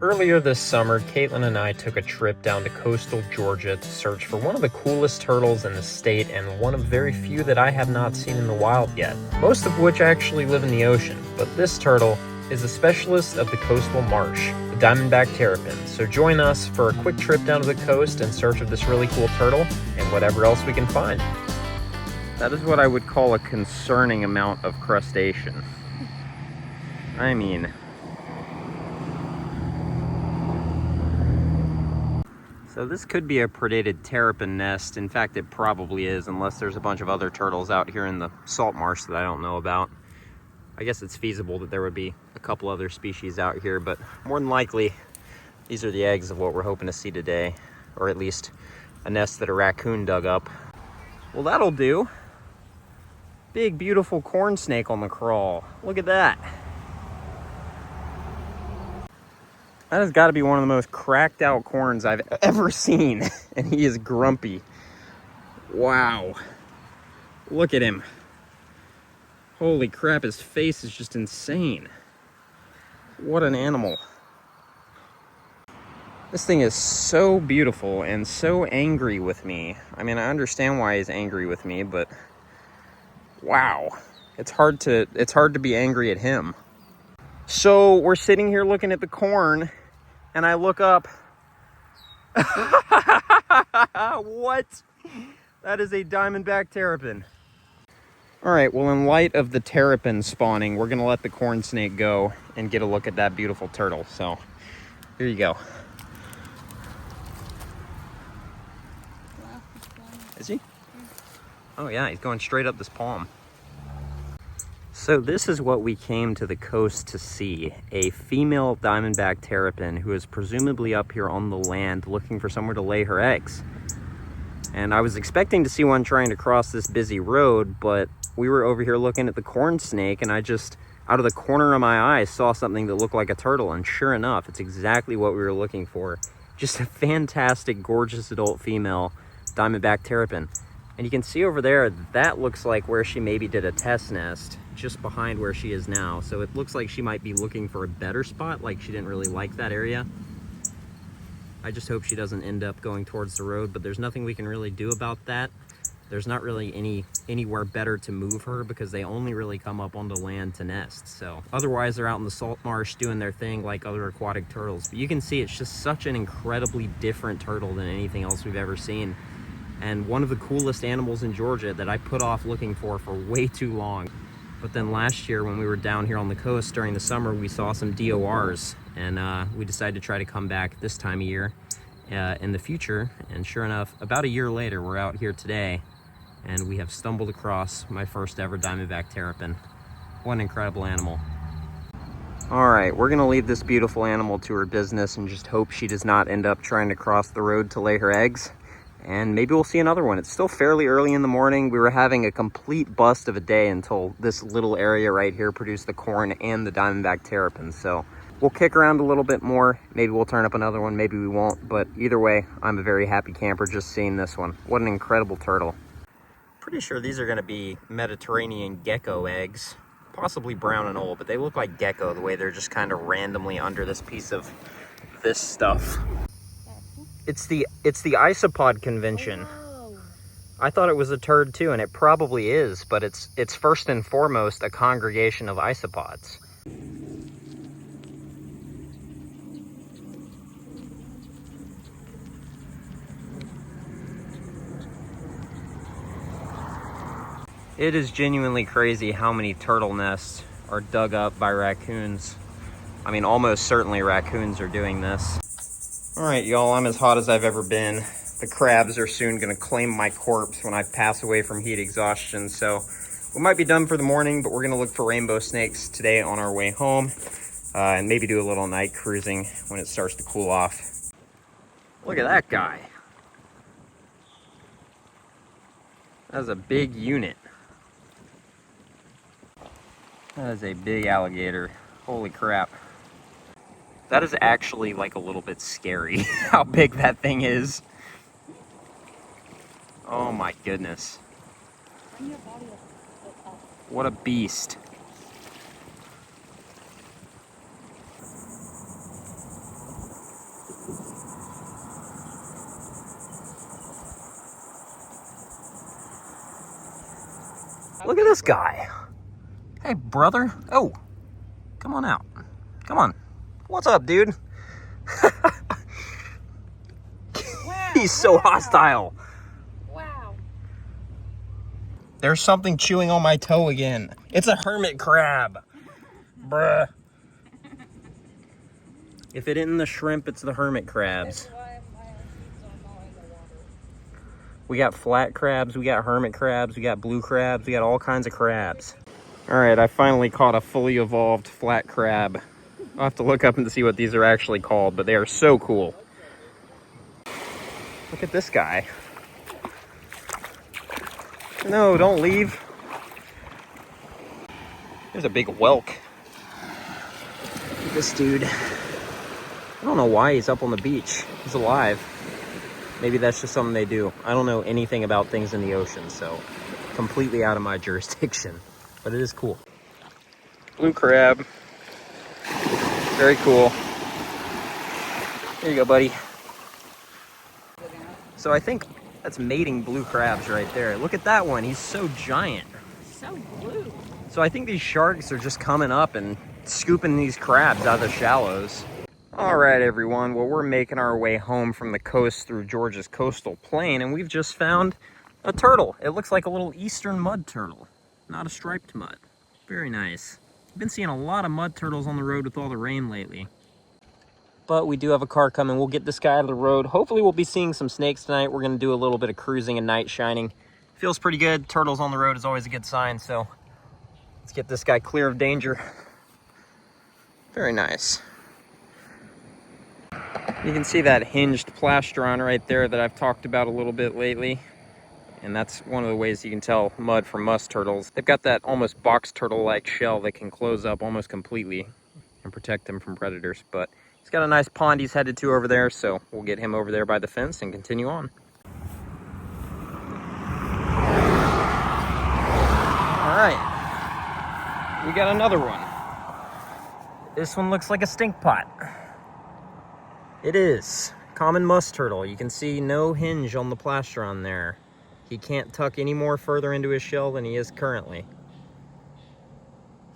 Earlier this summer, Caitlin and I took a trip down to coastal Georgia to search for one of the coolest turtles in the state and one of very few that I have not seen in the wild yet, most of which actually live in the ocean. But this turtle is a specialist of the coastal marsh, the Diamondback Terrapin. So join us for a quick trip down to the coast in search of this really cool turtle and whatever else we can find. That is what I would call a concerning amount of crustacean. I mean... So this could be a predated terrapin nest. In fact, it probably is, unless there's a bunch of other turtles out here in the salt marsh that I don't know about. I guess it's feasible that there would be a couple other species out here, but more than likely, these are the eggs of what we're hoping to see today, or at least a nest that a raccoon dug up. Well, that'll do. Big, beautiful corn snake on the crawl. Look at that. That has got to be one of the most cracked out corns I've ever seen. And he is grumpy. Wow. Look at him. Holy crap, his face is just insane. What an animal. This thing is so beautiful and so angry with me. I mean, I understand why he's angry with me, but wow. It's hard to be angry at him. So we're sitting here looking at the corn, and I look up. What? That is a Diamondback Terrapin. All right, well, in light of the terrapin spawning, we're gonna let the corn snake go and get a look at that beautiful turtle. So here you go. Is he? Oh yeah, he's going straight up this palm. So this is what we came to the coast to see, a female Diamondback Terrapin who is presumably up here on the land looking for somewhere to lay her eggs. And I was expecting to see one trying to cross this busy road, but we were over here looking at the corn snake, and I just, out of the corner of my eye, saw something that looked like a turtle, and sure enough, it's exactly what we were looking for. Just a fantastic, gorgeous adult female Diamondback Terrapin. And you can see over there, that looks like where she maybe did a test nest, just behind where she is now. So it looks like she might be looking for a better spot, like she didn't really like that area. I just hope she doesn't end up going towards the road, but there's nothing we can really do about that. There's not really anywhere better to move her because they only really come up onto land to nest. So otherwise they're out in the salt marsh doing their thing like other aquatic turtles. But you can see it's just such an incredibly different turtle than anything else we've ever seen. And one of the coolest animals in Georgia that I put off looking for way too long. But then last year when we were down here on the coast during the summer, we saw some DORs, and we decided to try to come back this time of year in the future. And sure enough, about a year later, we're out here today, and we have stumbled across my first ever Diamondback Terrapin. What an incredible animal. All right, we're gonna leave this beautiful animal to her business and just hope she does not end up trying to cross the road to lay her eggs. And maybe we'll see another one. It's still fairly early in the morning. We were having a complete bust of a day until this little area right here produced the corn and the Diamondback Terrapin. So we'll kick around a little bit more. Maybe we'll turn up another one, maybe we won't. But either way, I'm a very happy camper just seeing this one. What an incredible turtle. Pretty sure these are gonna be Mediterranean gecko eggs. Possibly brown and old, but they look like gecko the way they're just kind of randomly under this piece of this stuff. It's the isopod convention. Oh, wow. I thought it was a turd too, and it probably is, but it's first and foremost a congregation of isopods. It is genuinely crazy how many turtle nests are dug up by raccoons. I mean, almost certainly raccoons are doing this. All right, y'all, I'm as hot as I've ever been. The crabs are soon gonna claim my corpse when I pass away from heat exhaustion, so we might be done for the morning, but we're gonna look for rainbow snakes today on our way home, and maybe do a little night cruising when it starts to cool off. Look at that guy. That's a big unit. That is a big alligator. Holy crap. That is actually like a little bit scary, how big that thing is. Oh my goodness. What a beast. Look at this guy. Hey, brother. Oh, come on out. Come on. What's up, dude? Wow, He's so hostile. Wow. There's something chewing on my toe again. It's a hermit crab. Bruh. If it isn't the shrimp, it's the hermit crabs. That's why my feet are not in the water. We got flat crabs, we got hermit crabs, we got blue crabs, we got all kinds of crabs. All right, I finally caught a fully evolved flat crab. I'll have to look up and see what these are actually called, but they are so cool. Look at this guy. No, don't leave. There's a big whelk. Look at this dude. I don't know why he's up on the beach. He's alive. Maybe that's just something they do. I don't know anything about things in the ocean, so completely out of my jurisdiction. But it is cool. Blue crab. Very cool. Here you go, buddy. So I think that's mating blue crabs right there. Look at that one. He's so giant. So blue. So I think these sharks are just coming up and scooping these crabs out of the shallows. All right, everyone. Well, we're making our way home from the coast through Georgia's coastal plain, and we've just found a turtle. It looks like a little eastern mud turtle, not a striped mud. Very nice. I've been seeing a lot of mud turtles on the road with all the rain lately. But we do have a car coming. We'll get this guy out of the road. Hopefully we'll be seeing some snakes tonight. We're gonna do a little bit of cruising and night shining. Feels pretty good. Turtles on the road is always a good sign, so let's get this guy clear of danger. Very nice. You can see that hinged plastron right there that I've talked about a little bit lately. And that's one of the ways you can tell mud from musk turtles. They've got that almost box turtle-like shell that can close up almost completely and protect them from predators. But he's got a nice pond he's headed to over there, so we'll get him over there by the fence and continue on. All right, we got another one. This one looks like a stink pot. It is. Common musk turtle. You can see no hinge on the plastron there. He can't tuck any more further into his shell than he is currently. Is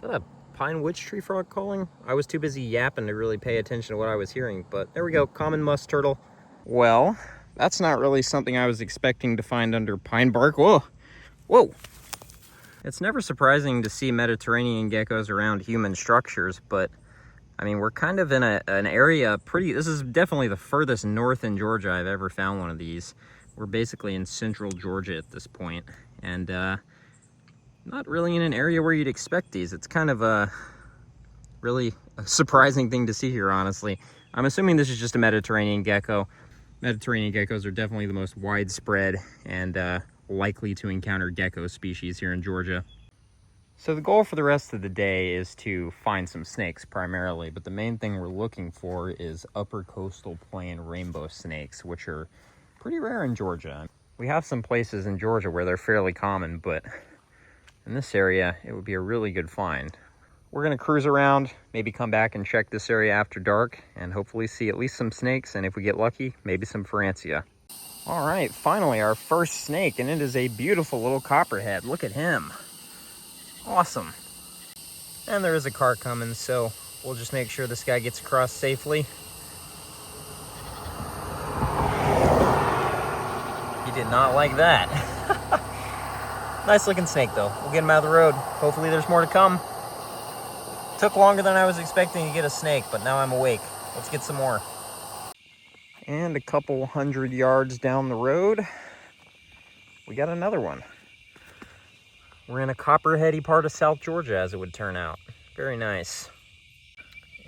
that a pine witch tree frog calling? I was too busy yapping to really pay attention to what I was hearing, but there we go, common musk turtle. Well, that's not really something I was expecting to find under pine bark. Whoa, whoa. It's never surprising to see Mediterranean geckos around human structures, but I mean, we're kind of in an area this is definitely the furthest north in Georgia I've ever found one of these. We're basically in central Georgia at this point, and not really in an area where you'd expect these. It's kind of a surprising thing to see here, honestly. I'm assuming this is just a Mediterranean gecko. Mediterranean geckos are definitely the most widespread and likely to encounter gecko species here in Georgia. So the goal for the rest of the day is to find some snakes primarily, but the main thing we're looking for is upper coastal plain rainbow snakes, which are pretty rare in Georgia. We have some places in Georgia where they're fairly common, but in this area, it would be a really good find. We're gonna cruise around, maybe come back and check this area after dark, and hopefully see at least some snakes, and if we get lucky, maybe some Francia. All right, finally our first snake, and it is a beautiful little copperhead. Look at him. Awesome. And there is a car coming, so we'll just make sure this guy gets across safely. He did not like that. Nice looking snake though. We'll get him out of the road. Hopefully there's more to come. Took longer than I was expecting to get a snake, but now I'm awake. Let's get some more. And a couple 100 yards down the road, we got another one. We're in a copperheady part of South Georgia, as it would turn out. Very nice.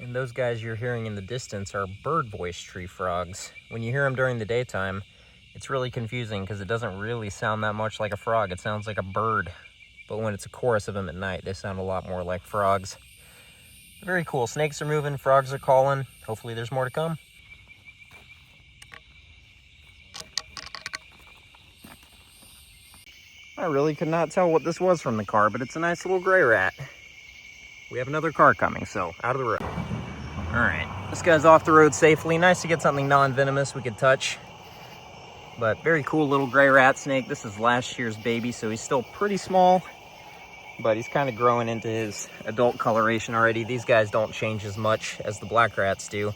And those guys you're hearing in the distance are bird voice tree frogs. When you hear them during the daytime, it's really confusing because it doesn't really sound that much like a frog. It sounds like a bird. But when it's a chorus of them at night, they sound a lot more like frogs. Very cool. Snakes are moving, frogs are calling. Hopefully there's more to come. I really could not tell what this was from the car, but it's a nice little gray rat. We have another car coming, so out of the road. All right, this guy's off the road safely. Nice to get something non-venomous we could touch. But very cool little gray rat snake. This is last year's baby, so he's still pretty small. but he's kind of growing into his adult coloration already. These guys don't change as much as the black rats do.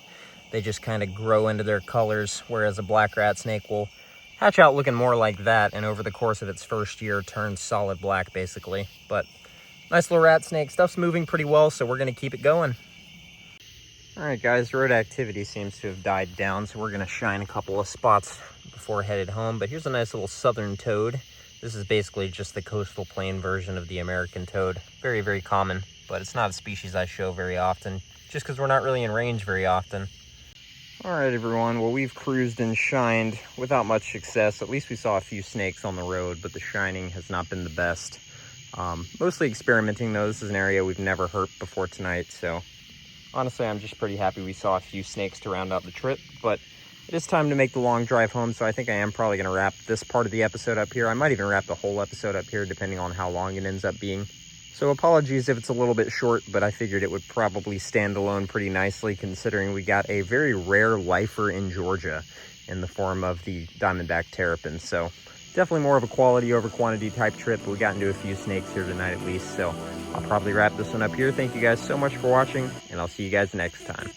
They just kind of grow into their colors, whereas a black rat snake will hatch out looking more like that, and over the course of its first year turn solid black basically. But nice little rat snake. Stuff's moving pretty well, so we're gonna keep it going. All right, guys, road activity seems to have died down, so we're gonna shine a couple of spots before headed home. But here's a nice little southern toad. This is basically just the coastal plain version of the American toad. Very, very common, but it's not a species I show very often, just because we're not really in range very often. All right, everyone. Well, we've cruised and shined without much success. At least we saw a few snakes on the road, but the shining has not been the best. Mostly experimenting, though. This is an area we've never herped before tonight, so honestly, I'm just pretty happy we saw a few snakes to round out the trip. But it is time to make the long drive home, so I think I am probably going to wrap this part of the episode up here. I might even wrap the whole episode up here, depending on how long it ends up being. So apologies if it's a little bit short, but I figured it would probably stand alone pretty nicely, considering we got a very rare lifer in Georgia in the form of the Diamondback Terrapin. So definitely more of a quality over quantity type trip, but we got into a few snakes here tonight at least. So I'll probably wrap this one up here. Thank you guys so much for watching, and I'll see you guys next time.